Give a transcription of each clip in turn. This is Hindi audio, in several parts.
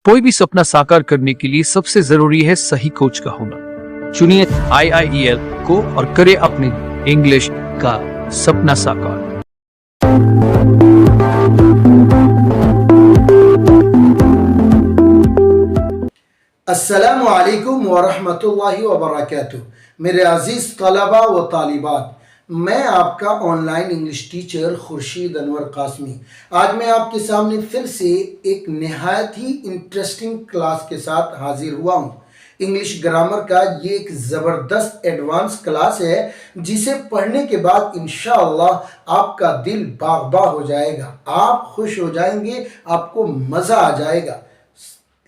कोई भी सपना साकार करने के लिए सबसे जरूरी है सही कोच का होना। चुनिए IIEL को और करें अपने इंग्लिश का सपना साकार। अस्सलामु अलैकुम वरहमतुल्लाहि वबरकातुह। मेरे अजीज तलबा व तालिबात, मैं आपका online English teacher Khurshid Anwar Qasmi आज मैं आपके सामने फिर से एक निहायत ही इंटरेस्टिंग क्लास के साथ हाजिर हुआ हूँ। इंग्लिश ग्रामर का ये एक ज़बरदस्त एडवांस क्लास है जिसे पढ़ने के बाद इंशाअल्लाह आपका दिल बाग बाग हो जाएगा, आप खुश हो जाएंगे, आपको मज़ा आ जाएगा।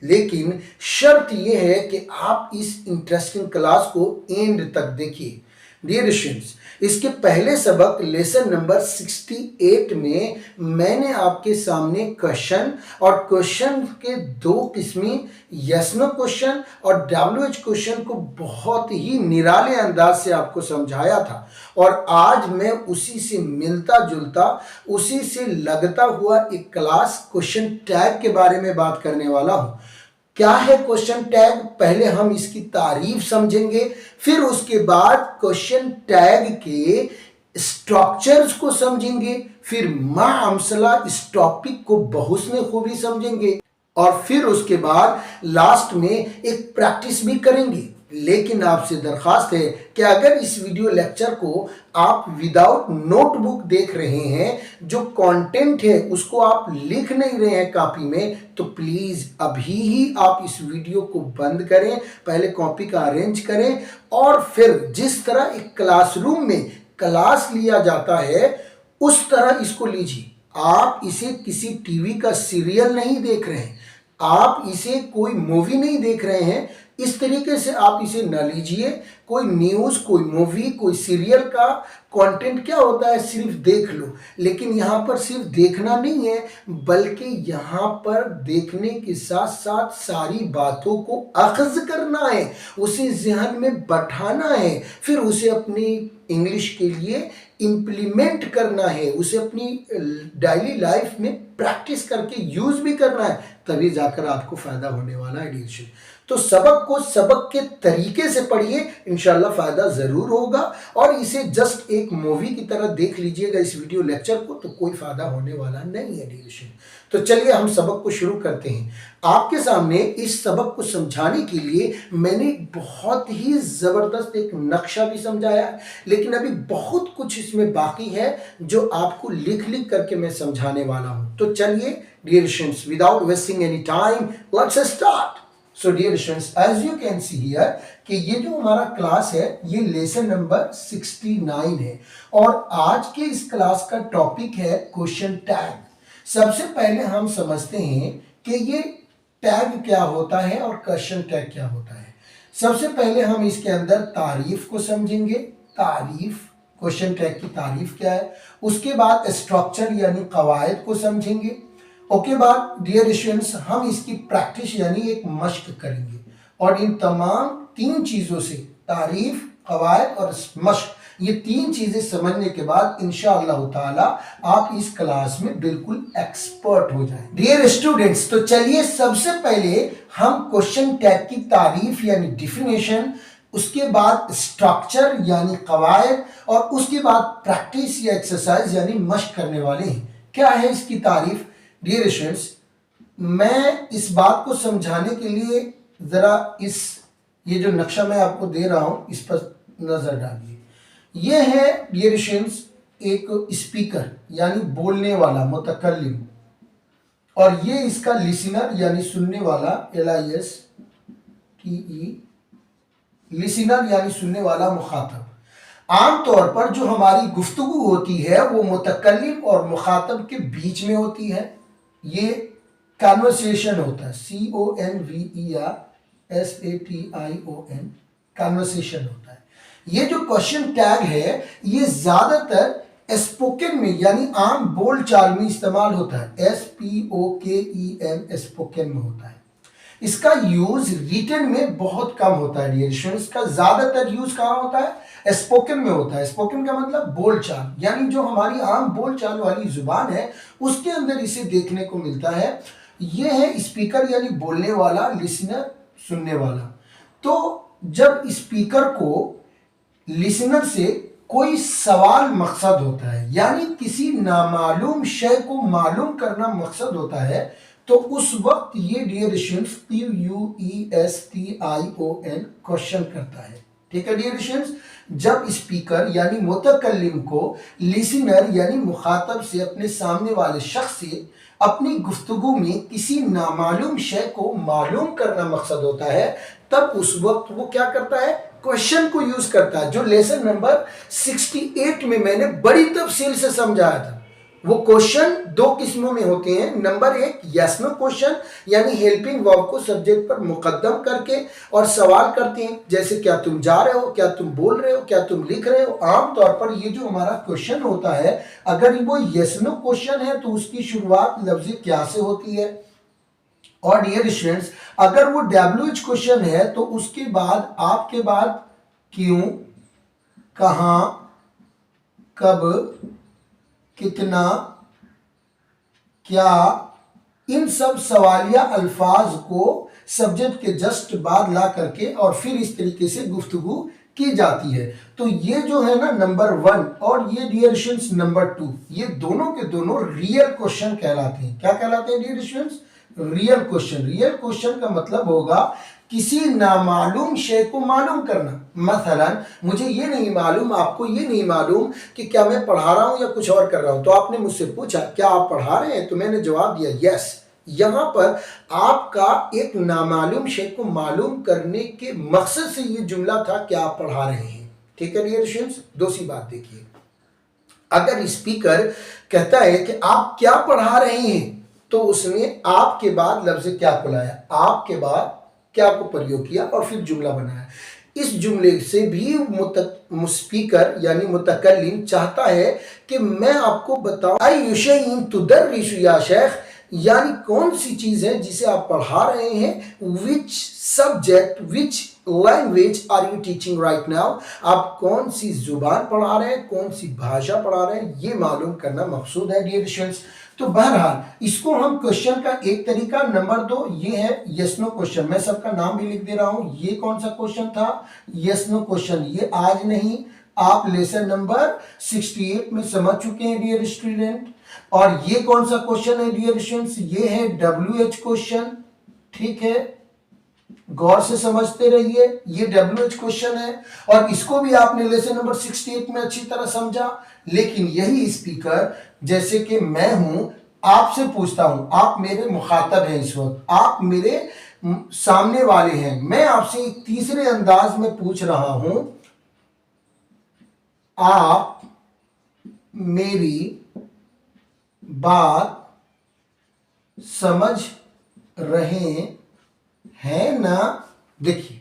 लेकिन शर्त यह है कि आप इस इंटरेस्टिंग क्लास को एंड तक देखिए। डियर स्टूडेंट्स, इसके पहले सबक लेसन नंबर 68 में मैंने आपके सामने क्वेश्चन और क्वेश्चन के दो किस्में यस नो क्वेश्चन और WH क्वेश्चन को बहुत ही निराले अंदाज से आपको समझाया था, और आज मैं उसी से मिलता जुलता, उसी से लगता हुआ एक क्लास क्वेश्चन टैग के बारे में बात करने वाला हूँ। क्या है क्वेश्चन टैग? पहले हम इसकी तारीफ समझेंगे, फिर उसके बाद क्वेश्चन टैग के स्ट्रक्चर्स को समझेंगे, फिर मामसला इस टॉपिक को बहुस्न खूबी समझेंगे, और फिर उसके बाद लास्ट में एक प्रैक्टिस भी करेंगे। लेकिन आपसे दरखास्त है कि अगर इस वीडियो लेक्चर को आप विदाउट नोटबुक देख रहे हैं, जो कंटेंट है उसको आप लिख नहीं रहे हैं कॉपी में, तो प्लीज़ अभी ही आप इस वीडियो को बंद करें, पहले कॉपी का अरेंज करें, और फिर जिस तरह एक क्लासरूम में क्लास लिया जाता है उस तरह इसको लीजिए। आप इसे किसी टीवी का सीरियल नहीं देख रहे हैं, आप इसे कोई मूवी नहीं देख रहे हैं, इस तरीके से आप इसे न लीजिए। कोई न्यूज़, कोई मूवी, कोई सीरियल का कंटेंट क्या होता है, सिर्फ देख लो, लेकिन यहाँ पर सिर्फ देखना नहीं है, बल्कि यहाँ पर देखने के साथ साथ सारी बातों को अख्ज़ करना है, उसे जहन में बैठाना है, फिर उसे अपनी इंग्लिश के लिए इम्प्लीमेंट करना है, उसे अपनी डेली लाइफ में प्रैक्टिस करके यूज़ भी करना है, तभी जाकर आपको फ़ायदा होने वाला है। डियर, तो सबक को सबक के तरीके से पढ़िए, इंशाल्लाह फ़ायदा ज़रूर होगा, और इसे जस्ट एक मूवी की तरह देख लीजिएगा इस वीडियो लेक्चर को, तो कोई फ़ायदा होने वाला नहीं है। डियर, तो चलिए हम सबक को शुरू करते हैं। आपके सामने इस सबक को समझाने के लिए मैंने बहुत ही ज़बरदस्त एक नक्शा भी समझाया है, लेकिन अभी बहुत कुछ इसमें बाकी है जो आपको लिख लिख करके मैं समझाने वाला हूँ। तो चलिए dear students, without wasting any time, let's start. So dear students, as you can see here कि ये जो हमारा क्लास है ये लेसन नंबर 69 है, और आज के इस क्लास का टॉपिक है क्वेश्चन टैग। सबसे पहले हम समझते हैं कि ये टैग क्या होता है और क्वेश्चन टैग क्या होता है। सबसे पहले हम इसके अंदर तारीफ को समझेंगे, तारीफ, क्वेश्चन टैग की तारीफ क्या है। उसके बाद स्ट्रक्चर यानी कवायद को समझेंगे। ओके बाद डियर स्टूडेंट्स, हम इसकी प्रैक्टिस यानी एक मश्क करेंगे, और इन तमाम तीन चीज़ों से, तारीफ, कवायद और मश्क, ये तीन चीज़ें समझने के बाद इंशाअल्लाह ताला आप इस क्लास में बिल्कुल एक्सपर्ट हो जाएं। डियर स्टूडेंट्स, तो चलिए सबसे पहले हम क्वेश्चन टैग की तारीफ यानी डिफिनेशन, उसके बाद स्ट्रक्चर यानी कवायद, और उसके बाद प्रैक्टिस या एक्सरसाइज यानी मश्क करने वाले हैं। क्या है इसकी तारीफ? डियर स्टूडेंट्स, मैं इस बात को समझाने के लिए ज़रा ये जो नक्शा मैं आपको दे रहा हूँ इस पर नज़र डालिए। ये है डियर स्टूडेंट्स एक स्पीकर यानी बोलने वाला, मुतकल्लिम, और ये इसका लिसनर यानी सुनने वाला, LISTE, लिसनर यानी सुनने वाला, मुखातब। आमतौर पर जो हमारी गुफ्तगू होती है वो मुतकल्लिम और मुखातब के बीच में होती है, ये कन्वर्सेशन होता है, CONVERSATION, कन्वर्सेशन होता है। ये जो क्वेश्चन टैग है ये ज़्यादातर स्पोकन में यानी आम बोल चाल में इस्तेमाल होता है, SPOKEN, स्पोकन में होता है। इसका यूज रिटन में बहुत कम होता है। डियर स्टूडेंट्स, इसका ज्यादातर यूज कहाँ होता है? स्पोकन में होता है। स्पोकन का मतलब बोलचाल, यानी जो हमारी आम बोलचाल वाली जुबान है उसके अंदर इसे देखने को मिलता है। ये है स्पीकर यानी बोलने वाला, लिसनर सुनने वाला। तो जब स्पीकर को लिसनर से कोई सवाल मकसद होता है, यानी किसी नामालूम शय को मालूम करना मकसद होता है, तो उस वक्त ये डियर स्टूडेंट्स QUESTION क्वेश्चन करता है। ठीक है डियर स्टूडेंट्स, जब स्पीकर यानी मुतकल्लिम को लिसनर यानी मुखातब से, अपने सामने वाले शख्स से अपनी गुफ्तगू में किसी नामालूम शय को मालूम करना मकसद होता है, तब उस वक्त वो क्या करता है, क्वेश्चन को यूज करता है, जो लेसन नंबर 68 में मैंने बड़ी तफसील से समझाया था। वो क्वेश्चन दो किस्मों में होते हैं। नंबर एक यस नो क्वेश्चन, यानी हेल्पिंग वर्ब को सब्जेक्ट पर मुकद्दम करके और सवाल करते हैं, जैसे क्या तुम जा रहे हो, क्या तुम बोल रहे हो, क्या तुम लिख रहे हो। आमतौर पर ये जो हमारा क्वेश्चन होता है, अगर वो यस नो क्वेश्चन है तो उसकी शुरुआत लफ्ज़ क्या से होती है। और डियर स्टूडेंट्स, अगर वो WH क्वेश्चन है तो उसके बाद आपके बाद क्यों, कहाँ, कब, कितना, क्या, इन सब सवालिया अल्फाज को सब्जेक्ट के जस्ट बाद ला करके और फिर इस तरीके से गुफ्तगू की जाती है। तो ये जो है ना नंबर 1 और ये डियर स्टूडेंट्स नंबर 2, ये दोनों के दोनों रियल क्वेश्चन कहलाते हैं। क्या कहलाते हैं dear students? Real question. Real question का मतलब होगा किसी नामालूम शय को मालूम करना। मसलन मुझे ये नहीं मालूम, आपको ये नहीं मालूम कि क्या मैं पढ़ा रहा हूं या कुछ और कर रहा हूं, तो आपने मुझसे पूछा क्या आप पढ़ा रहे हैं, तो मैंने जवाब दिया यस। यहां पर आपका एक नामालूम शय को मालूम करने के मकसद से ये जुमला था कि आप पढ़ा रहे हैं। ठीक है डियर स्टूडेंट्स, दूसरी बात देखिए, अगर स्पीकर कहता है कि आप क्या पढ़ा रहे हैं, तो उसने आपके बाद लफ्ज़ क्या को लाया, आपके बाद क्या को प्रयोग किया और फिर जुमला बनाया। इस जुमले से भी स्पीकर यानी मुतकल्लिम चाहता है कि मैं आपको बताऊं, आई शैइन तुदर्रिसु या शेख, यानी कौन सी चीज है जिसे आप पढ़ा रहे हैं। Which subject, which language are you teaching right now, आप कौन सी जुबान पढ़ा रहे हैं, कौन सी भाषा पढ़ा रहे हैं, ये मालूम करना मकसूद है डियर स्टूडेंट्स। तो बहरहाल इसको हम क्वेश्चन का एक तरीका। नंबर 2 ये है यस नो क्वेश्चन, मैं सबका नाम भी लिख दे रहा हूं। ये कौन सा क्वेश्चन था? Yes no question. ये आज नहीं, आप लेसन नंबर 68 में समझ चुके हैं डियर स्टूडेंट। और ये कौन सा क्वेश्चन है डियर स्टूडेंट्स? ये है WH क्वेश्चन। ठीक है, गौर से समझते रहिए, ये WH क्वेश्चन है और इसको भी आपने लेसन नंबर 68 में अच्छी तरह समझा। लेकिन यही स्पीकर, जैसे कि मैं हूं, आपसे पूछता हूं, आप मेरे मुखातब हैं, इस वक्त आप मेरे सामने वाले हैं, मैं आपसे एक तीसरे अंदाज में पूछ रहा हूं, आप मेरी बात समझ रहे हैं ना? देखिए,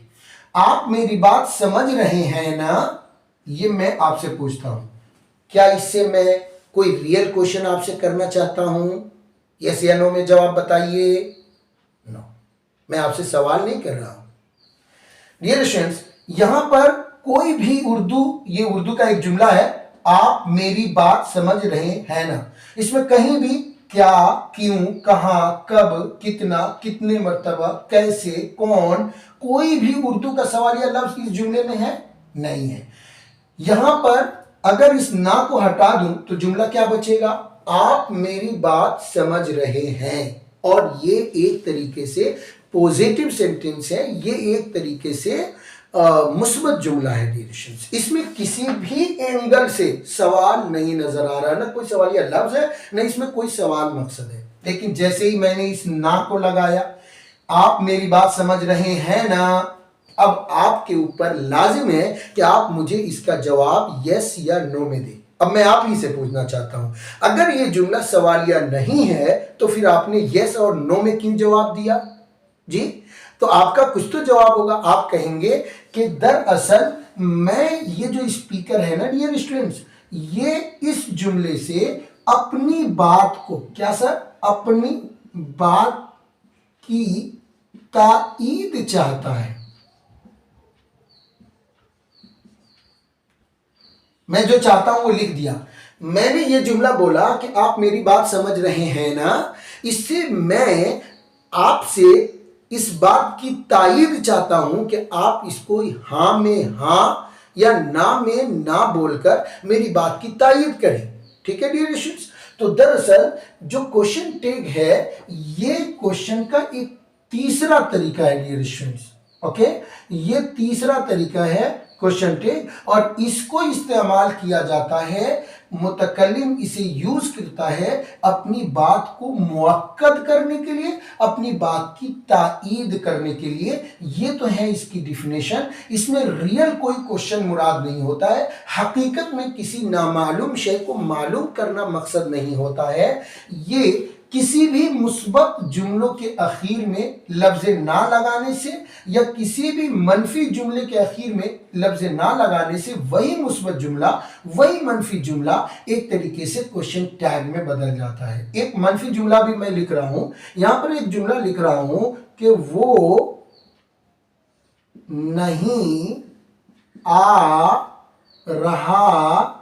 आप मेरी बात समझ रहे हैं ना, ये मैं आपसे पूछता हूं। क्या इससे मैं कोई रियल क्वेश्चन आपसे करना चाहता हूं? यस या नो में जवाब बताइए। नो, मैं आपसे सवाल नहीं कर रहा हूं। डियर स्टूडेंट्स, यहां पर कोई भी ये उर्दू का एक जुमला है, आप मेरी बात समझ रहे हैं ना, इसमें कहीं भी क्या, क्यों, कहाँ, कब, कितना, कितने मर्तबा, कैसे, कौन, कोई भी उर्दू का सवाल या लफ्ज इस जुमले में है नहीं है। यहां पर अगर इस ना को हटा दूं तो जुमला क्या बचेगा? आप मेरी बात समझ रहे हैं। और ये एक तरीके से पॉजिटिव सेंटेंस है, ये एक तरीके से मुस्बत जुमला है डियर स्टूडेंट्स। इसमें किसी भी एंगल से सवाल नहीं नजर आ रहा, ना कोई सवाल या लफ्ज है, ना इसमें कोई सवाल मकसद है। लेकिन जैसे ही मैंने इस ना को लगाया, आप मेरी बात समझ रहे हैं ना, अब आपके ऊपर लाजिम है कि आप मुझे इसका जवाब यस या नो में दें। अब मैं आप ही से पूछना चाहता हूं, अगर ये जुमला सवालिया नहीं है तो फिर आपने यस और नो में क्यों जवाब दिया जी? तो आपका कुछ तो जवाब होगा। आप कहेंगे कि दरअसल मैं, ये जो स्पीकर है ना डियर स्टूडेंट्स, ये इस जुमले से अपनी बात को, क्या सर, अपनी बात की ताईद चाहता है। मैं जो चाहता हूं वो लिख दिया। मैंने ये जुमला बोला कि आप मेरी बात समझ रहे हैं ना, इससे मैं आपसे इस बात की तायीद चाहता हूं कि आप इसको हाँ में हाँ या ना में ना बोलकर मेरी बात की तायीद करें। ठीक है डियर स्टूडेंट्स। तो दरअसल जो क्वेश्चन टैग है ये क्वेश्चन का एक तीसरा तरीका है डियर स्टूडेंट्स। ओके, ये तीसरा तरीका है क्वेश्चन टैग, और इसको इस्तेमाल किया जाता है, मुतकल्लिम इसे यूज करता है अपनी बात को मुअक्कद करने के लिए, अपनी बात की ताईद करने के लिए। ये तो है इसकी डिफिनेशन। इसमें रियल कोई क्वेश्चन मुराद नहीं होता है, हकीकत में किसी नामालूम शय को मालूम करना मकसद नहीं होता है। ये किसी भी मुस्बत जुमलों के आखिर में लफ्ज ना लगाने से या किसी भी मनफी जुमले के आखिर में लफ्ज ना लगाने से वही मुस्बत जुमला, वही मनफी जुमला एक तरीके से क्वेश्चन टैग में बदल जाता है। एक मनफी जुमला भी मैं लिख रहा हूं, यहां पर एक जुमला लिख रहा हूं कि वो नहीं आ रहा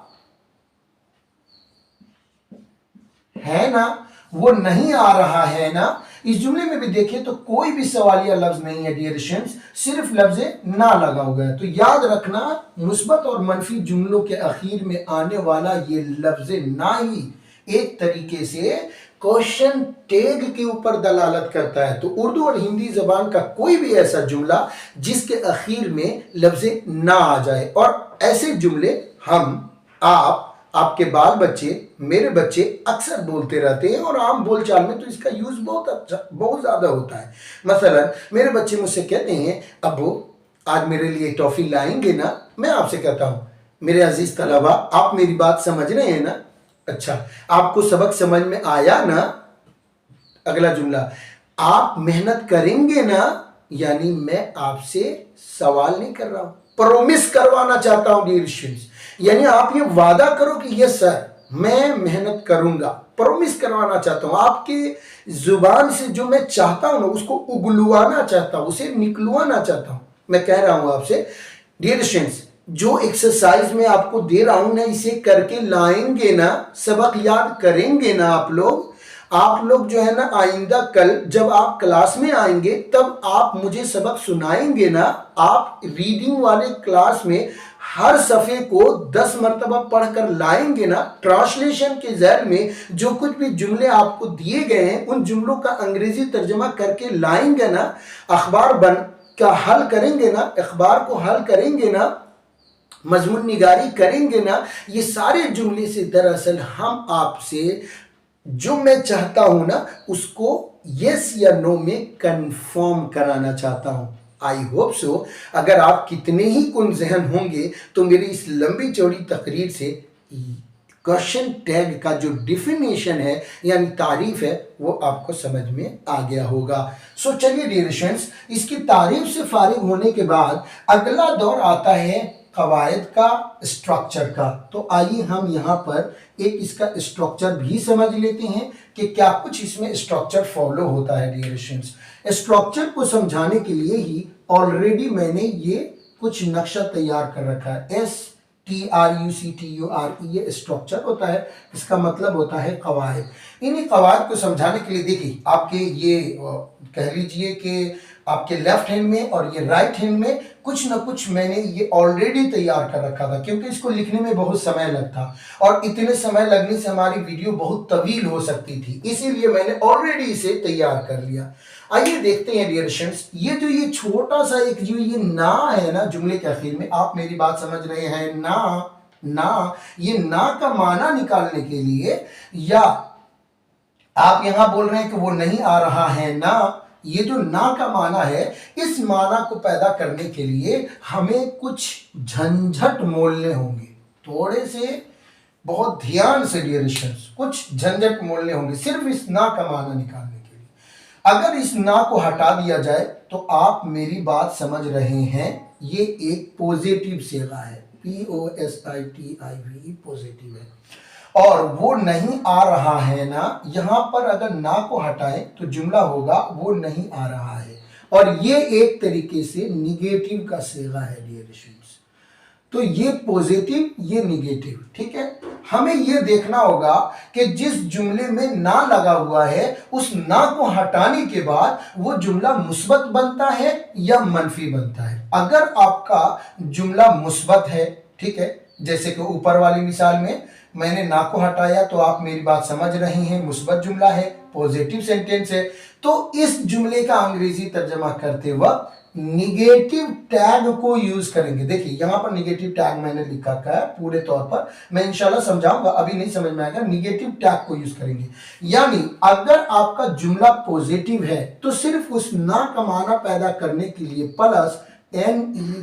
है ना, वो नहीं आ रहा है ना। इस जुमले में भी देखें तो कोई भी सवालिया लफ्ज नहीं है डियर स्टूडेंट्स, सिर्फ लफ्ज ना लगा हुआ है। तो याद रखना, मुस्बत और मनफी जुमलों के आखिर में आने वाला ये लफ्ज ना ही एक तरीके से क्वेश्चन टैग के ऊपर दलालत करता है। तो उर्दू और हिंदी जबान का कोई भी ऐसा जुमला जिसके आखिर में लफ्ज ना आ जाए, और ऐसे जुमले हम, आप, आपके बाल बच्चे, मेरे बच्चे अक्सर बोलते रहते हैं, और आम बोलचाल में तो इसका यूज बहुत ज्यादा होता है। मसलन मेरे बच्चे मुझसे कहते हैं, अब्बू आज मेरे लिए टॉफी लाएंगे ना। मैं आपसे कहता हूं, मेरे अजीज तलबा आप मेरी बात समझ रहे हैं ना? अच्छा, आपको सबक समझ में आया ना? अगला जुमला, आप मेहनत करेंगे ना। यानी मैं आपसे सवाल नहीं कर रहा हूं, प्रोमिस करवाना चाहता हूं डियर स्टूडेंट्स। यानी आप ये वादा करो कि यस सर मैं मेहनत करूंगा, प्रोमिस करवाना चाहता हूं। आपके जुबान से जो मैं चाहता हूं ना उसको उगलवाना चाहता हूं, उसे निकलवाना चाहता हूं। मैं कह रहा हूं आपसे डियर स्टूडेंट्स, जो एक्सरसाइज में आपको दे रहा हूं ना, इसे करके लाएंगे ना, सबक याद करेंगे ना आप लोग जो है ना, आइंदा कल जब आप क्लास में आएंगे तब आप मुझे सबक सुनाएंगे ना। आप रीडिंग वाले क्लास में हर सफ़े को 10 मरतबा पढ़कर लाएंगे ना। ट्रांसलेशन के ज़ैल में जो कुछ भी जुमले आपको दिए गए हैं उन जुमलों का अंग्रेजी तर्जमा करके लाएंगे ना। अखबार बन का हल करेंगे ना, अखबार को हल करेंगे ना, मजमून निगारी करेंगे ना। ये सारे जुमले से दरअसल हम आपसे जो मैं चाहता हूं ना उसको यस या नो में कंफर्म कराना चाहता हूं। आई होप सो अगर आप कितने ही कुन जहन होंगे तो मेरी इस लंबी चौड़ी तकरीर से क्वेश्चन टैग का जो डिफिनेशन है यानी तारीफ है वो आपको समझ में आ गया होगा। सो चलिए डियर स्टूडेंट्स, इसकी तारीफ से फारिग होने के बाद अगला दौर आता है कवायद का, स्ट्रक्चर का। तो आइए हम यहाँ पर एक इसका स्ट्रक्चर भी समझ लेते हैं कि क्या कुछ इसमें स्ट्रक्चर फॉलो होता है डियर स्टूडेंट्स। स्ट्रक्चर को समझाने के लिए ही ऑलरेडी मैंने ये कुछ नक्शा तैयार कर रखा है। STRUCTURE ये स्ट्रक्चर होता है, इसका मतलब होता है कवायद। इन्हीं कवायद को समझाने के लिए देखिए आपके ये कह लीजिए कि आपके लेफ्ट हैंड में और ये राइट हैंड में कुछ ना कुछ मैंने ये ऑलरेडी तैयार कर रखा था, क्योंकि इसको लिखने में बहुत समय लगता और इतने समय लगने से हमारी वीडियो बहुत तवील हो सकती थी, इसीलिए मैंने ऑलरेडी इसे तैयार कर लिया। आइए देखते हैं डियर स्टूडेंट्स, ये जो ये छोटा सा एक जो ये ना है ना जुमले के आखिर में, आप मेरी बात समझ रहे हैं ना, ये ना का माना निकालने के लिए, या आप यहां बोल रहे हैं कि वो नहीं आ रहा है ना, ये जो ना का माना है इस माना को पैदा करने के लिए हमें कुछ झंझट मोलने होंगे। थोड़े से बहुत ध्यान से डियर स्टूडेंट्स, कुछ झंझट मोलने होंगे सिर्फ इस ना का माना निकालने के लिए। अगर इस ना को हटा दिया जाए तो आप मेरी बात समझ रहे हैं, ये एक पॉजिटिव सेगा है, POSITIVE पॉजिटिव है। और वो नहीं आ रहा है ना, यहां पर अगर ना को हटाएं तो जुमला होगा वो नहीं आ रहा है, और ये एक तरीके से निगेटिव का सेगा है डियर स्टूडेंट्स। तो ये पॉजिटिव, ये निगेटिव, ठीक है। हमें ये देखना होगा कि जिस जुमले में ना लगा हुआ है उस ना को हटाने के बाद वो जुमला मुस्बत बनता है या मनफी बनता है। अगर आपका जुमला मुस्बत है, ठीक है, जैसे कि ऊपर वाली मिसाल में मैंने ना को हटाया तो आप मेरी बात समझ रहे हैं, मुस्बत जुमला है, पॉजिटिव सेंटेंस है, तो इस जुमले का अंग्रेजी तर्जमा करते वक्त निगेटिव टैग को यूज करेंगे। देखिए यहां पर निगेटिव टैग मैंने लिखा है पूरे तौर पर, मैं इंशाल्लाह समझाऊंगा, अभी नहीं समझ में आएगा। निगेटिव टैग को यूज करेंगे, यानी अगर आपका जुमला पॉजिटिव है तो सिर्फ उस ना का माना पैदा करने के लिए प्लस NEGATIVE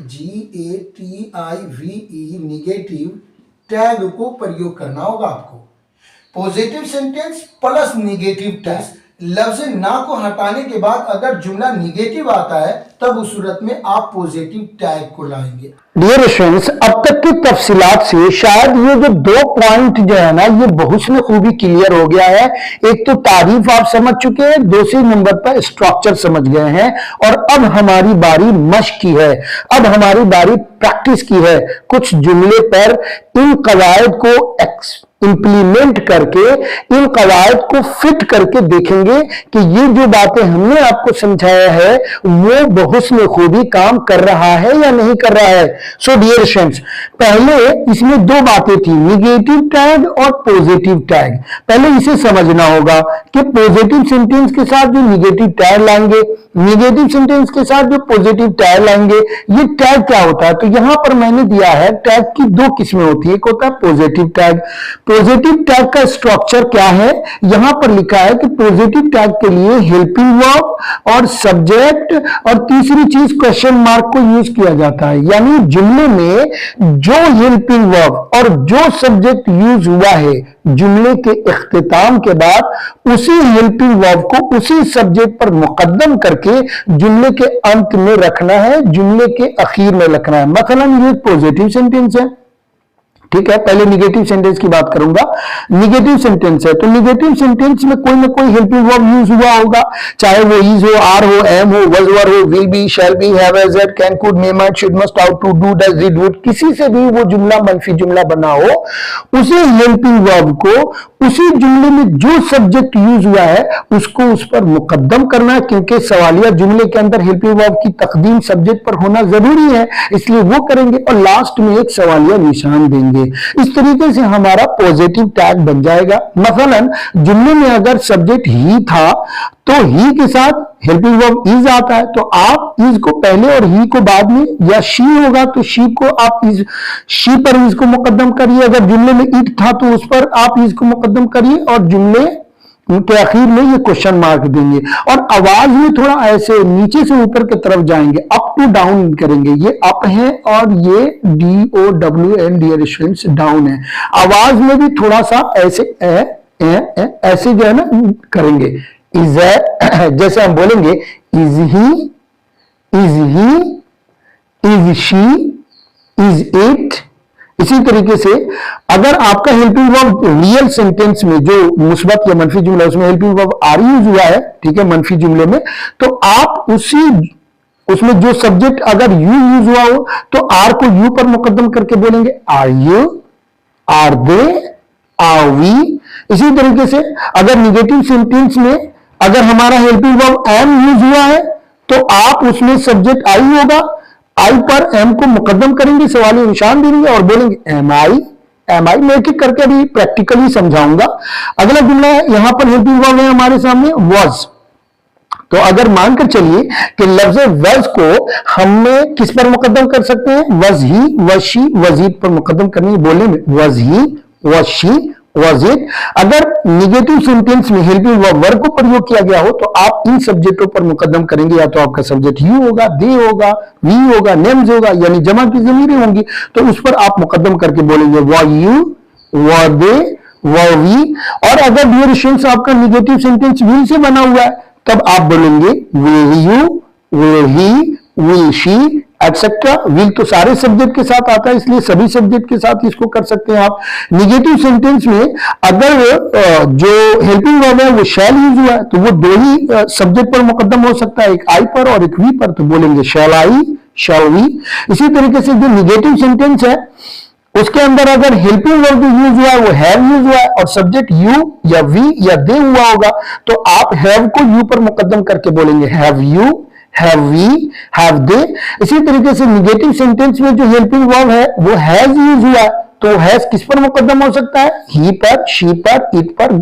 निगेटिव टैग को प्रयोग करना होगा आपको। Positive sentence plus negative tag. लफ्ज ना को हटाने के बाद अगर जुमला निगेटिव आता है तब उस सूरत में आप पॉजिटिव टैग को लाएंगे। डियर स्टूडेंट्स, अब तक की तफसीलात से शायद ये जो 2 पॉइंट जो है ना ये बहुस्न खूबी क्लियर हो गया है। एक तो तारीफ आप समझ चुके हैं, दूसरे नंबर पर स्ट्रक्चर समझ गए हैं, और अब हमारी बारी मश्क की है, अब हमारी बारी प्रैक्टिस की है। कुछ जुमले पर इन कवायद को इंप्लीमेंट करके, इन कवायद को फिट करके देखेंगे कि ये जो बातें हमने आपको समझाया है वो बहुस्न खूबी काम कर रहा है या नहीं कर रहा है। सो डियर स्टूडेंट्स, पहले इसमें 2 बातें थी, निगेटिव टैग और पॉजिटिव टैग। पहले इसे समझना होगा कि पॉजिटिव सेंटेंस के साथ जो निगेटिव टैग लाएंगे, निगेटिव सेंटेंस के साथ जो पॉजिटिव टैग लाएंगे, ये टैग क्या होता है। तो यहां पर मैंने दिया है टैग की 2 किस्में होती है। एक होता है पॉजिटिव टैग। पॉजिटिव टैग का स्ट्रक्चर क्या है, यहां पर लिखा है कि पॉजिटिव टैग के लिए हेल्पिंग वर्ब और सब्जेक्ट और तीसरी चीज क्वेश्चन मार्क को यूज किया जाता है। यानी जुमले में जो हेल्पिंग वर्ब और जो सब्जेक्ट यूज हुआ है जुमले के इख्तिताम के बाद उसी हेल्पिंग वर्ब को उसी सब्जेक्ट पर मुकद्दम करके जुमले के अंत में रखना है, जुमले के आखिर में रखना है। मसलन ये पॉजिटिव सेंटेंस है, ठीक है। पहले निगेटिव सेंटेंस की बात करूंगा। निगेटिव सेंटेंस है तो निगेटिव सेंटेंस में कोई ना कोई हेल्पिंग वर्ब यूज हुआ होगा, चाहे वो इज हो, आर हो, एम हो, वज वर हो, will be, shall be, have, has, had, can, could, may, might, should, must, ought, to, do, does, did, would, किसी से भी वो जुमला मनफी जुमला बना हो, उसी हेल्पिंग वर्ब को उसी जुमले में जो सब्जेक्ट यूज हुआ है उसको उस पर मुकद्दम करना है, क्योंकि सवालिया जुमले के अंदर हेल्पिंग वर्ब की तकदीम सब्जेक्ट पर होना जरूरी है, इसलिए वो करेंगे और लास्ट में एक सवालिया निशान देंगे। इस तरीके से हमारा पॉजिटिव टैग बन जाएगा। मसलन जुमले में अगर सब्जेक्ट ही था तो ही के साथ हेल्पिंग वर्ब इज आता है, तो आप इज को पहले और ही को बाद में, या शी होगा तो शी को आप इज, शी पर इज को मुकद्दम करिए। अगर जुमले में इट था तो उस पर आप इज को मुकद्दम करिए और जुमले के आखिर में ये क्वेश्चन मार्क देंगे। और आवाज में थोड़ा ऐसे नीचे से ऊपर की तरफ जाएंगे, अप टू डाउन करेंगे। ये अप है और ये DOWN डियर स्टूडेंट्स डाउन है। आवाज में भी थोड़ा सा ऐसे ऐसे जो है ना करेंगे। इज जैसे हम बोलेंगे is he, is she, is it. इसी तरीके से अगर आपका हेल्पिंग वर्ब रियल सेंटेंस में जो मुस्बत या मनफी जुमला उसमें हेल्पिंग वर्ब आर यूज हुआ है, ठीक है, मनफी जुमले में, तो आप उसमें जो सब्जेक्ट अगर यू यूज हुआ हो तो आर को यू पर मुकद्दम करके बोलेंगे are you, are they, are we. इसी तरीके से अगर निगेटिव सेंटेंस में अगर हमारा हेल्पिंग वर्ब एम यूज हुआ है तो आप उसमें सब्जेक्ट आई होगा, आई पर एम को मुकद्दम करेंगे, सवाली निशान देंगे और बोलेंगे एम आई। मैं एक करके अभी प्रैक्टिकली समझाऊंगा। अगला जुमला है, यहां पर हेल्पिंग वर्ब है हमारे सामने वॉज। तो अगर मानकर चलिए कि लफ्ज वज को हमने किस पर मुकद्दम कर सकते हैं, वज ही, वज शी, वज इट पर मुकद्दम करनी है, बोलने में वज ही, वज शी, वज इट। अगर निगेटिव सेंटेंस में हेल्पिंग वर्ब को प्रयोग किया गया हो तो आप इन सब्जेक्टों पर मुकद्दम करेंगे, या तो आपका सब्जेक्ट यू होगा, दे होगा, वी होगा, नेम्स होगा, यानी जमा की ज़मीरें होंगी, तो उस पर आप मुकद्दम करके बोलेंगे व यू, व दे, व वी। और अगर डियर स्टूडेंट्स आपका निगेटिव सेंटेंस विल से बना हुआ है तब आप बोलेंगे will you, will he, will she, etcetera. Will तो सारे सब्जेक्ट के साथ आता है, इसलिए सभी सब्जेक्ट के साथ इसको कर सकते हैं आप। निगेटिव सेंटेंस में अगर जो हेल्पिंग वर्ब है वो शैल यूज हुआ है तो वो 2 ही सब्जेक्ट पर मुकद्दम हो सकता है, एक आई पर और एक वी पर, तो बोलेंगे शैल आई, shall we। इसी तरीके से जो निगेटिव सेंटेंस है उसके अंदर अगर हेल्पिंग वर्ब यूज हुआ है वो हैव यूज हुआ है और सब्जेक्ट यू या वी या दे हुआ होगा तो आप हैव को यू पर मुकद्दम करके बोलेंगे have you, have we, have they. इसी तरीके से निगेटिव सेंटेंस में जो हेल्पिंग वर्ब है वो हैज यूज हुआ है तो हैज किस पर मुकद्दम हो सकता है, ही पर, शी पर, इट पर।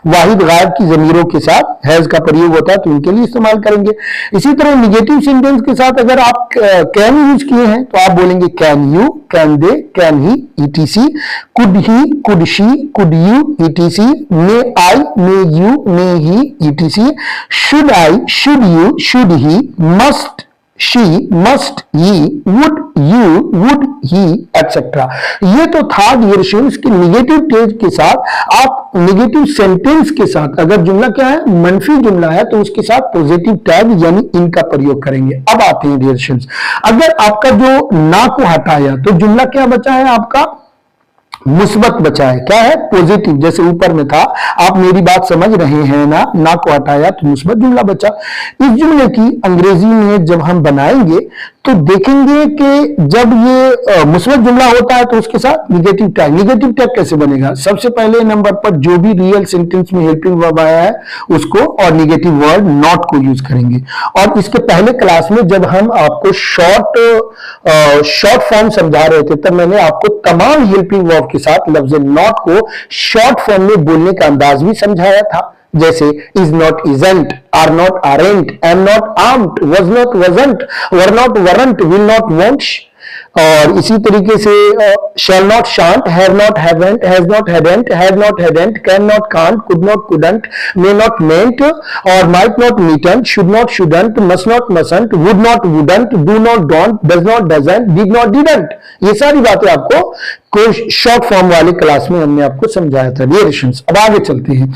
वाहिद गायब की जमीरों के साथ हैज का प्रयोग होता है तो उनके लिए इस्तेमाल करेंगे। इसी तरह निगेटिव सेंटेंस के साथ अगर आप कैन यूज किए हैं तो आप बोलेंगे can you, can they, can he, etc. Could he, could she, could you, etc. May I, may you, may he, etc. Should I, should you, should he. Must she, must he, would you, would he, etc. ये तो था डियर स्टूडेंट्स कि निगेटिव टेज के साथ आप निगेटिव सेंटेंस के साथ अगर जुमला क्या है मनफी जुमला है तो उसके साथ पॉजिटिव टैग यानी इन का प्रयोग करेंगे। अब आते हैं डियर स्टूडेंट्स, अगर आपका जो ना को हटाया तो जुमला क्या बचा है आपका मुस्बत बचा है। क्या है, पॉजिटिव। जैसे ऊपर में था, आप मेरी बात समझ रहे हैं ना को हटाया तो मुस्बत जुमला बचा। इस जुमले की अंग्रेजी में जब हम बनाएंगे तो देखेंगे कि जब ये मुस्बत जुमला होता है तो उसके साथ निगेटिव टैग कैसे बनेगा। सबसे पहले नंबर पर जो भी रियल सेंटेंस में हेल्पिंग वर्ब आया है उसको और निगेटिव वर्ड नॉट को यूज करेंगे। और इसके पहले क्लास में जब हम आपको शॉर्ट फॉर्म समझा रहे थे तब मैंने आपको तमाम हेल्पिंग वर्ब के साथ लफ्ज नॉट को शॉर्ट फॉर्म में बोलने का अंदाज भी समझाया था। जैसे is not, isn't, are not, aren't, am not, armed, was not, wasn't, were not, weren't, will not, won't. और इसी तरीके से shall not, shan't, have not, haven't, has not, hadn't, have not, hadn't, can not, can't, could not, couldn't, may not, mayn't और might not, mightn't, should not, shouldn't, must not, mustn't, would not, wouldn't, do not, don't, does not, doesn't, did not, didn't. ये सारी बातें आपको शॉर्ट फॉर्म वाली क्लास में हमने आपको समझाया था। रिएक्शंस। अब आगे चलते हैं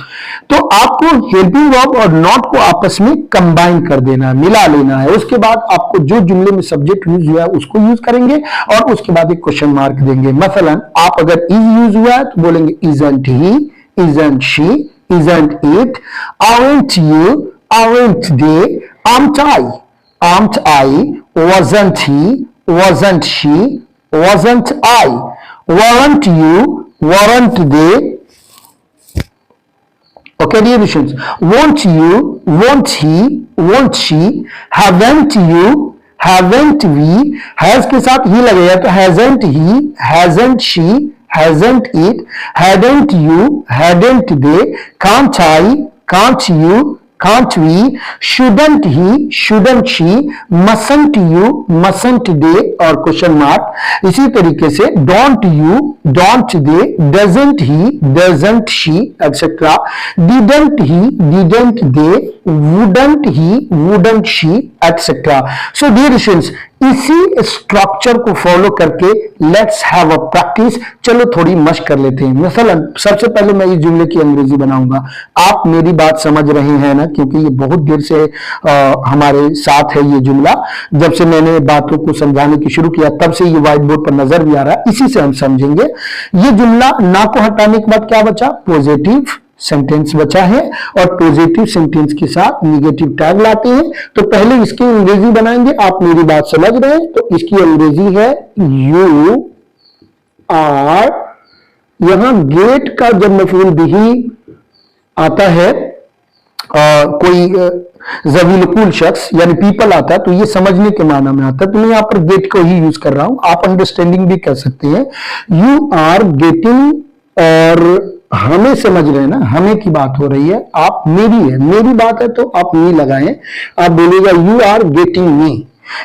तो आपको हेल्पिंग वर्ब और नॉट को आपस में कंबाइन कर देना है, मिला लेना है। उसके बाद आपको जो जुमले में सब्जेक्ट यूज हुआ है उसको यूज करेंगे और उसके बाद एक क्वेश्चन मार्क देंगे। मसलन आप अगर इज यूज हुआ है तो बोलेंगे isn't he, isn't she, isn't it, aren't you, aren't they, armed I, wasn't he, wasn't she, wasn't I, weren't you, weren't they। Okay, dear students, won't you, won't he, won't she, haven't you, haven't we। has के साथ ही लगेगा तो hasn't he, hasn't she, hasn't it, hadn't you, hadn't they, can't I, can't you, can't we, shouldn't he, shouldn't she, mustn't you, mustn't they और क्वेश्चन मार्क। इसी तरीके से don't you, don't they, doesn't he, doesn't she, etc. didn't he, didn't they, wouldn't he, wouldn't she, etc. So dear students, इसी स्ट्रक्चर को फॉलो करके लेट्स हैव अ प्रैक्टिस। चलो थोड़ी मशक कर लेते हैं। मसलन सबसे पहले मैं इस जुमले की अंग्रेजी बनाऊंगा। आप मेरी बात समझ रहे हैं ना, क्योंकि ये बहुत देर से हमारे साथ है ये जुमला। जब से मैंने बातों को समझाने की शुरू किया तब से ये व्हाइट बोर्ड पर नजर भी आ रहा है, इसी से हम समझेंगे। ये जुमला ना को हटाने के बाद क्या बचा, पॉजिटिव सेंटेंस बचा है और पॉजिटिव सेंटेंस के साथ निगेटिव टैग लाते हैं। तो पहले इसकी अंग्रेजी बनाएंगे। आप मेरी बात समझ रहे हैं तो इसकी अंग्रेजी है यू आर। यहां गेट का जब मफूल बिही आता है कोई ज़वीलकुल शख्स यानी पीपल आता है तो ये समझने के माना में आता है, तो मैं यहां पर गेट को ही यूज कर रहा हूं। आप अंडरस्टैंडिंग भी कह सकते हैं। यू आर गेटिंग और हमें समझ रहे हैं ना, हमें की बात हो रही है। आप मेरी है, मेरी बात है तो आप मी लगाएं। आप बोलेगा यू आर गेटिंग मी।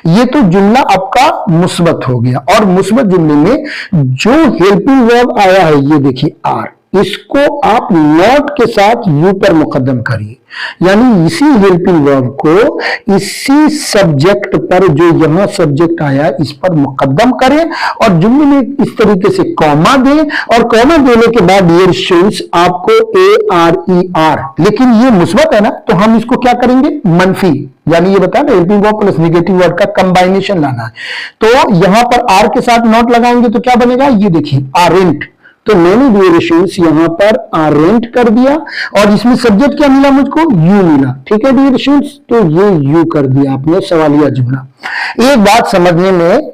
ये तो जुमला आपका मुस्बत हो गया। और मुस्बत जुमले में जो हेल्पिंग वर्ब आया है ये देखिए आर, इसको आप नॉट के साथ यू पर मुकद्दम करिए, यानी इसी हेल्पिंग वर्ब को इसी सब्जेक्ट पर जो यहां सब्जेक्ट आया इस पर मुकद्दम करें और जुमले में इस तरीके से कॉमा दें। और कॉमा देने के बाद डियर स्टूडेंट्स आपको ARER, लेकिन ये मुस्बत है ना तो हम इसको क्या करेंगे, मनफी, यानी ये बताया ना helping verb plus negative word का कंबाइनेशन लाना है। तो यहां पर आर के साथ नॉट लगाएंगे तो क्या बनेगा, ये देखिए आरेंट, तो मैंने डियरेशंस यहाँ पर आरेंट कर दिया और इसमें सब्जेक्ट क्या मिला मुझको, यू मिला। ठीक है डियरेशंस, तो ये यू कर दिया आपने सवालिया जुमला। एक बात समझने में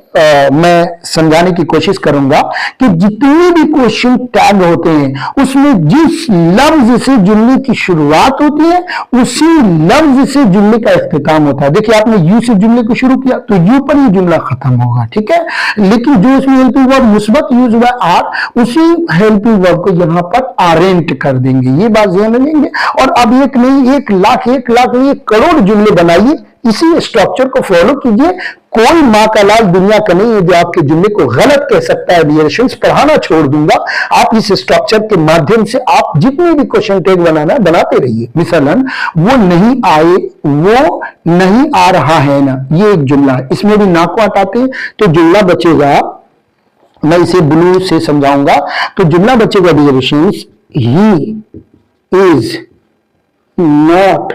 मैं समझाने की कोशिश करूंगा कि जितने भी क्वेश्चन टैग होते हैं उसमें जिस लफ्ज से जुमले की शुरुआत होती है उसी लफ्ज से जुमले का इख्तिताम होता है। देखिए आपने यू से जुमले को शुरू किया तो यू पर ही जुमला खत्म होगा, ठीक है। लेकिन जो उसमें हेल्पिंग वर्ब मुस्बत यूज हुआ आर, उसी हेल्पिंग वर्ब को यहां पर आरेंट कर देंगे। ये बात ध्यान में लेंगे। और अब एक नहीं, 1 लाख नहीं, 1 करोड़ जुमले बनाइए, इसी स्ट्रक्चर को फॉलो कीजिए। कोई मां का लाल दुनिया का नहीं है जो आपके जुमले को गलत कह सकता है। डियरेशंस पढ़ाना छोड़ दूंगा, आप इस स्ट्रक्चर के माध्यम से आप जितने भी क्वेश्चन टैग बनाना बनाते रहिए। मिसालन वो नहीं आए, वो नहीं आ रहा है ना, ये एक जुमला है, इसमें भी ना को हटाते हैं तो जुमला बचेगा, मैं इसे ब्लू से समझाऊंगा, तो जुमला बचेगा डियरेशंस, ही इज नॉट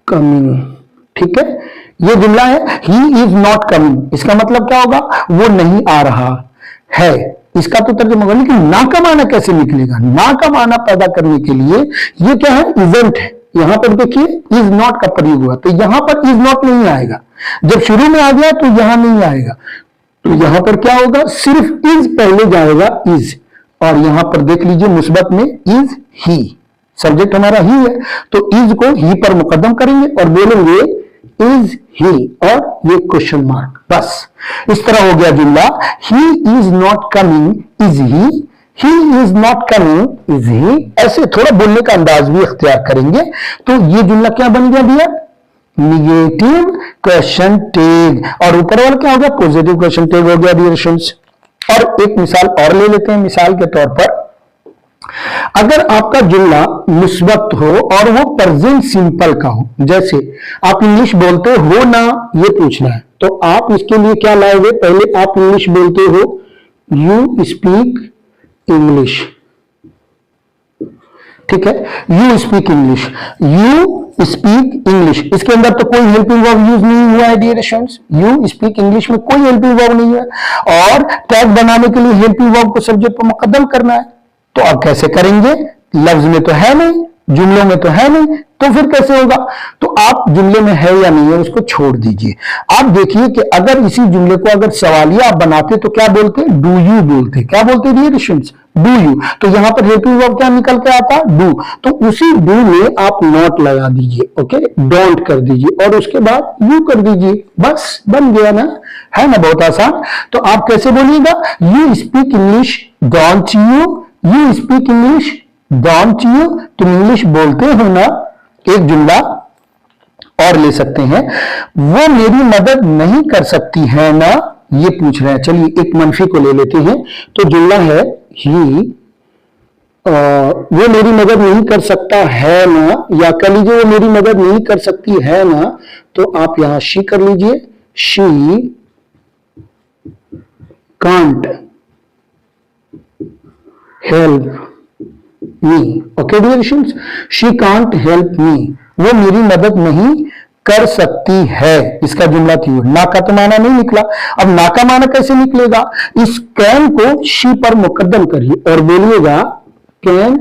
कमिंग। ठीक है, ये जुमला है, ही इज नॉट कमिंग, इसका मतलब क्या होगा, वो नहीं आ रहा है। इसका तो तर्जुमा होगा, लेकिन ना का माना कैसे निकलेगा? ना का माना पैदा करने के लिए ये क्या है, इजंट है। यहां पर देखिए इज नॉट का प्रयोग हुआ, तो यहां पर इज नॉट नहीं आएगा। जब शुरू में आ गया तो यहां नहीं आएगा, तो यहां पर क्या होगा, सिर्फ इज पहले जाएगा, इज। और यहां पर देख लीजिए मुस्बत में इज ही, सब्जेक्ट हमारा ही है, तो इज को ही पर मुकद्दम करेंगे और बोलेंगे इज ही और ये क्वेश्चन मार्क। बस इस तरह हो गया जुमला, he is not coming, is he is not coming, is he. ऐसे थोड़ा बोलने का अंदाज भी इख्तियार करेंगे तो ये जुमला क्या बन गया भैया, निगेटिव क्वेश्चन टैग। और ऊपर वाला क्या हो गया, पॉजिटिव क्वेश्चन टैग हो गया डियरेशंस। और एक मिसाल और ले लेते हैं। मिसाल के तौर पर अगर आपका जुमला मुस्बत हो और वो प्रेजेंट सिंपल का हो, जैसे आप इंग्लिश बोलते हो ना, ये पूछना है, तो आप इसके लिए क्या लाओगे, पहले आप इंग्लिश बोलते हो, यू स्पीक इंग्लिश। ठीक है, you speak English, you speak English, इसके अंदर तो कोई हेल्पिंग वर्ब यूज नहीं हुआ है डियरेशंस, यू स्पीक इंग्लिश में कोई हेल्पिंग वर्ब नहीं है। और टैग बनाने के लिए हेल्पिंग वर्ब को सब्जेक्ट पर मुकद्दम करना है, तो अब कैसे करेंगे, लफ्ज में तो है नहीं, जुमलों में तो है नहीं, तो फिर कैसे होगा। तो आप जुमले में है या नहीं है उसको छोड़ दीजिए। आप देखिए कि अगर इसी जुमले को अगर सवालिया आप बनाते तो क्या बोलते, डू यू बोलते, क्या बोलते डियरेशंस, डू यू। तो यहां पर हेल्पिंग वर्ब क्या निकल के आता, डू, तो उसी डू में आप नॉट लगा दीजिए, ओके, डोंट कर दीजिए और उसके बाद यू कर दीजिए, बस बन गया ना, है ना, बहुत आसान। तो आप कैसे बोलिएगा, you speak English don't you speak English don't you, तुम इंग्लिश बोलते हो ना। एक जुमला और ले सकते हैं, वो मेरी मदद नहीं कर सकती है ना, ये पूछ रहे हैं। चलिए एक मनफी को ले लेते हैं, तो जुमला है ही वो मेरी मदद नहीं कर सकता है ना, या कह लीजिए वो मेरी मदद नहीं कर सकती है ना, तो आप यहां शी कर लीजिए, she can't help me. Okay डियरेशंस, शी कांट हेल्प मी, वो मेरी मदद नहीं कर सकती है, इसका जुमला थी। ना का तो माना नहीं निकला, अब ना का माना कैसे निकलेगा, इस कैन को शी पर मुकद्दम करिए और बोलिएगा कैन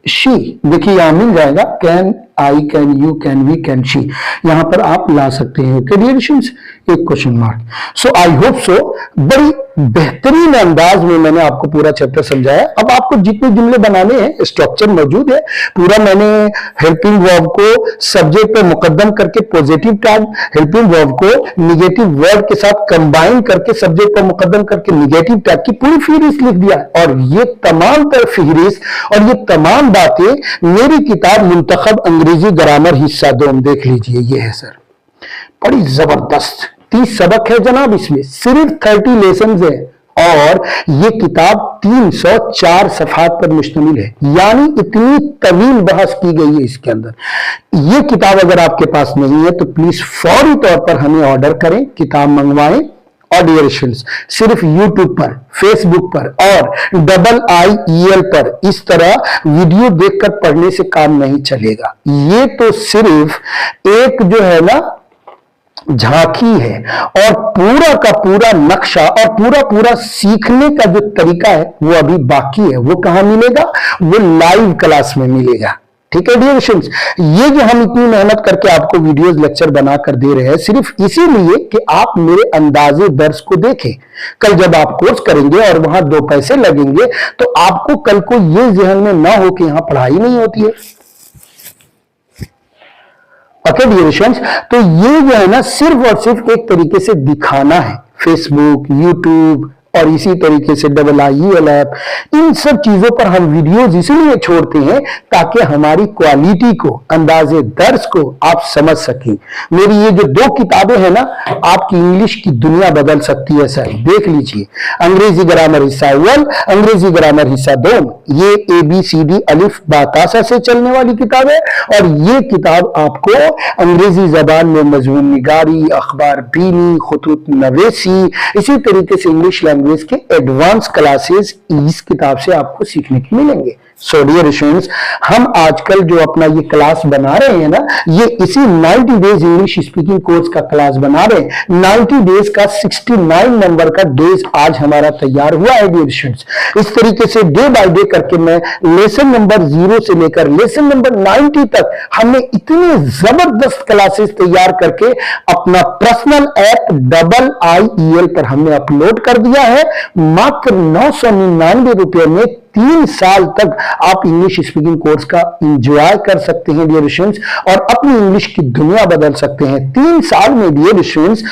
शी। देखिए यहां मिल जाएगा, can I, can you, can we, can she, यहां पर आप ला सकते हैं। ओके डियरेशंस, एक question mark. So I hope so बड़ी बेहतरीन अंदाज में मैंने आपको पूरा चैप्टर समझाया। अब आपको जितने जुमले बनाने हैं स्ट्रक्चर मौजूद है पूरा। मैंने हेल्पिंग वर्ब को सब्जेक्ट पे मुकद्दम करके पॉजिटिव टैग, हेल्पिंग वर्ब को निगेटिव वर्ड के साथ कंबाइन करके सब्जेक्ट पर मुकद्दम करके निगेटिव टैग की पूरी फहरिस्त लिख दिया। और ये तमाम फहरिस्त और ये तमाम बातें मेरी किताब मुंतखब अंग्रेजी ग्रामर हिस्सा 2 देख लीजिए, ये है सर, बड़ी जबरदस्त 30 सबक है जनाब, इसमें सिर्फ 30 लेसन है और ये किताब 304 सफहात पर मुश्तमिल है, यानी इतनी तवील बहस की गई है इसके अंदर। ये किताब अगर आपके पास नहीं है तो प्लीज फौरी तौर पर हमें ऑर्डर करें, किताब मंगवाएं। और डियरेशंस सिर्फ यूट्यूब पर, फेसबुक पर और IIEL पर इस तरह वीडियो देखकर पढ़ने से काम नहीं चलेगा। ये तो सिर्फ एक जो है ना झांकी है और पूरा का पूरा नक्शा और पूरा पूरा सीखने का जो तरीका है वो अभी बाकी है। वो कहां मिलेगा? वो लाइव क्लास में मिलेगा। ठीक है डियर स्टूडेंट्स, ये जो हम इतनी मेहनत करके आपको वीडियोस लेक्चर बनाकर दे रहे हैं सिर्फ इसीलिए कि आप मेरे अंदाजे दर्स को देखें। कल जब आप कोर्स करेंगे और वहां 2 पैसे लगेंगे तो आपको कल को ये जहन में ना हो कि यहां पढ़ाई नहीं होती है। ओके डियर स्टूडेंट्स, तो ये जो है ना सिर्फ और सिर्फ एक तरीके से दिखाना है। फेसबुक, यूट्यूब और इसी तरीके से IIEL ऐप, इन सब चीजों पर हम वीडियोस इसलिए छोड़ते हैं ताकि हमारी क्वालिटी को, अंदाजे दर्स को आप समझ सकें। मेरी ये जो 2 किताबें हैं ना, आपकी इंग्लिश की दुनिया बदल सकती है सर। देख लीजिए, अंग्रेजी ग्रामर हिस्सा 1, अंग्रेजी ग्रामर हिस्सा 2। ये ABCD अलिफ बातासा से चलने वाली किताब है और ये किताब आपको अंग्रेजी जबान में मजमून निगारी, अखबार बीनी, खुतूत नवेसी, इसी तरीके से इंग्लिश लैंग्वेज के एडवांस क्लासेस इस किताब से आपको सीखने के मिलेंगे। सो डियर स्टूडेंट्स, हम आजकल जो अपना ये क्लास बना रहे हैं ना, ये इसी 90 डेज इंग्लिश स्पीकिंग कोर्स का क्लास बना रहे हैं। 90 डेज का 69 नंबर का डेज आज हमारा तैयार हुआ है डियर स्टूडेंट्स। इस तरीके से डे बाय डे करके मैं लेसन नंबर 0 से लेकर लेसन नंबर 90 तक हमने इतने जबरदस्त क्लासेस तैयार करके अपना पर्सनल ऐप IIEL पर हमने अपलोड कर दिया है। मात्र 999 रुपए में 3 साल तक आप इंग्लिश स्पीकिंग कोर्स का एंजॉय कर सकते हैं डियर स्टूडेंट्स और अपनी इंग्लिश की दुनिया बदल सकते हैं। 3 साल में डियर स्टूडेंट्स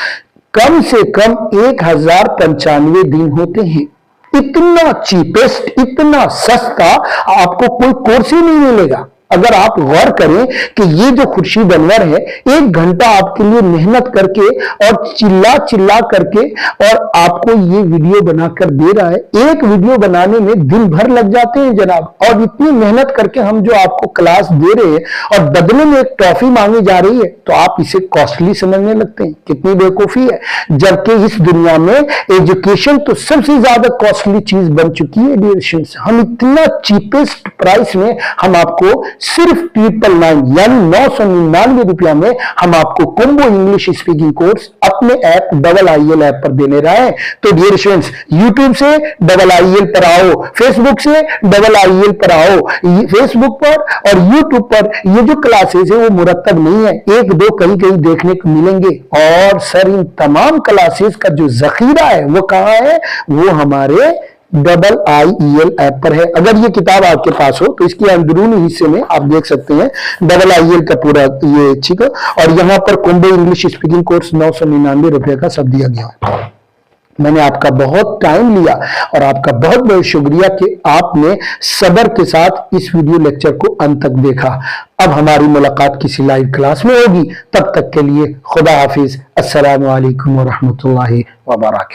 कम से कम 1095 दिन होते हैं। इतना चीपेस्ट, इतना सस्ता आपको कोई कोर्स ही नहीं मिलेगा। अगर आप गौर करें कि ये जो खुर्शीद अनवर है 1 घंटा आपके लिए मेहनत करके और चिल्ला चिल्ला करके और आपको ये वीडियो बनाकर दे रहा है। एक वीडियो बनाने में दिन भर लग जाते हैं जनाब, और इतनी मेहनत करके हम जो आपको क्लास दे रहे हैं और बदले में एक ट्रॉफी मांगी जा रही है तो आप इसे कॉस्टली समझने लगते हैं। कितनी बेवकूफी है, जबकि इस दुनिया में एजुकेशन तो सबसे ज्यादा कॉस्टली चीज बन चुकी है डियर स्टूडेंट्स। हम इतना चीपेस्ट प्राइस में हम आपको सिर्फ 999 यानी 999 रुपया में हम आपको कॉम्बो इंग्लिश स्पीकिंग कोर्स अपने ऐप IIEL ऐप पर देने रहे हैं। तो डियर स्टूडेंट्स, यूट्यूब से IIEL पर आओ, फेसबुक से IIEL पर आओ। फेसबुक पर और यूट्यूब पर ये जो क्लासेस है वो मुरत्तब नहीं है, 1-2 कहीं कहीं देखने को मिलेंगे। और सर इन तमाम क्लासेस का जो जखीरा है वो कहां है? वो हमारे IIEL ऐप पर है। अगर ये किताब आपके पास हो तो इसके अंदरूनी हिस्से में आप देख सकते हैं IIEL का पूरा ये, ठीक है। और यहाँ पर कॉम्बो इंग्लिश स्पीकिंग कोर्स 999 रुपए का सब दिया गया है। मैंने आपका बहुत टाइम लिया और आपका बहुत बहुत शुक्रिया कि आपने सब्र के साथ इस वीडियो लेक्चर को अंत तक देखा। अब हमारी मुलाकात किसी लाइव क्लास में होगी, तब तक के लिए खुदा हाफिज। अस्सलामु अलैकुम व रहमतुल्लाहि व बरकातहू।